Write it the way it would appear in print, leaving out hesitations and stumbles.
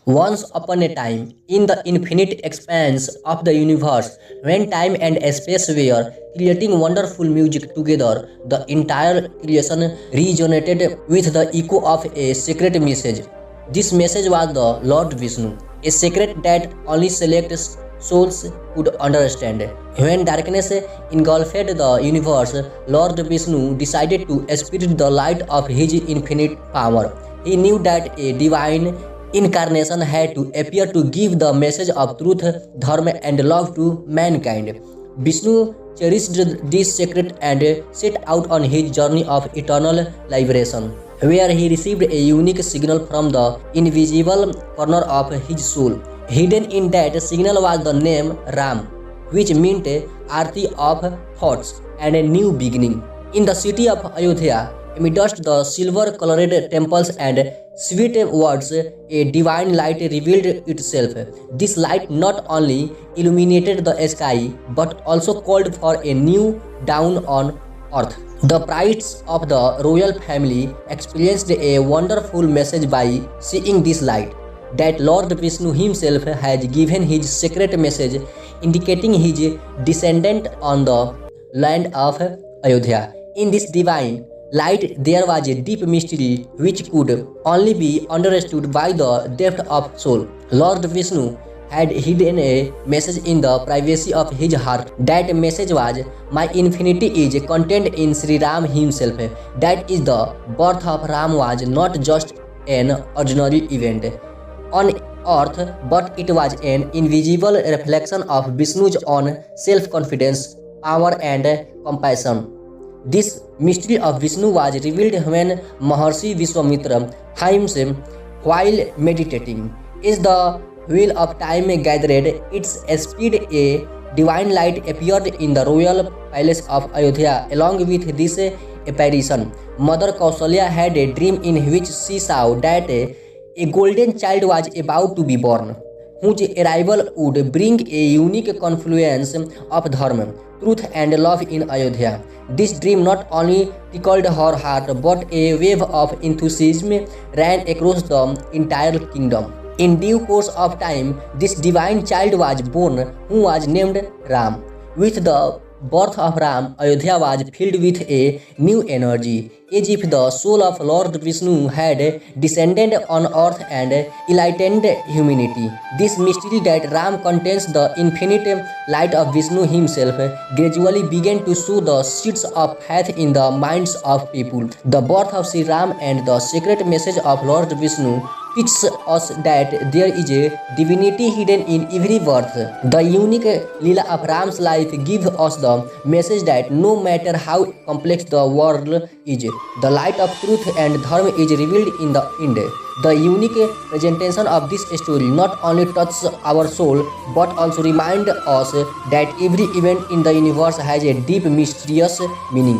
Once upon a time, in the infinite expanse of the universe, when time and space were creating wonderful music together, the entire creation resonated with the echo of a secret message. This message was the Lord Vishnu, a secret that only select souls could understand. When darkness engulfed the universe, Lord Vishnu decided to spirit the light of his infinite power. He knew that a divine incarnation had to appear to give the message of truth, dharma, and love to mankind. Vishnu cherished this secret and set out on his journey of eternal liberation, where he received a unique signal from the invisible corner of his soul. Hidden in that signal was the name Ram, which meant Aarti of thoughts and a new beginning. In the city of Ayodhya, amidst the silver-colored temples and sweet words, a divine light revealed itself. This light not only illuminated the sky but also called for a new dawn on earth. The priests of the royal family experienced a wonderful message by seeing this light, that Lord Vishnu himself has given his secret message indicating his descendant on the land of Ayodhya. In this divine light there was a deep mystery which could only be understood by the depth of soul. Lord Vishnu had hidden a message in the privacy of his heart. That message was, "My infinity is contained in Sri Ram himself." That is, the birth of Ram was not just an ordinary event on earth, but it was an invisible reflection of Vishnu's own self-confidence, power, and compassion. This mystery of Vishnu was revealed when Maharshi Vishwamitra himself, while meditating, as the wheel of time gathered its speed, a divine light appeared in the royal palace of Ayodhya. Along with this apparition, Mother Kausalya had a dream in which she saw that a golden child was about to be born, whose arrival would bring a unique confluence of dharma, truth, and love in Ayodhya. This dream not only tickled her heart, but a wave of enthusiasm ran across the entire kingdom. In due course of time, this divine child was born, who was named Ram. With the birth of Ram, Ayodhya was filled with a new energy, as if the soul of Lord Vishnu had descended on earth and enlightened humanity. This mystery that Ram contains the infinite light of Vishnu himself gradually began to sow the seeds of faith in the minds of people. The birth of Sri Ram and the secret message of Lord Vishnu teaches us that there is a divinity hidden in every birth. The unique Leela of Ram's life gives us the message that no matter how complex the world is, the light of truth and dharma is revealed in the end. The unique presentation of this story not only touches our soul but also reminds us that every event in the universe has a deep mysterious meaning.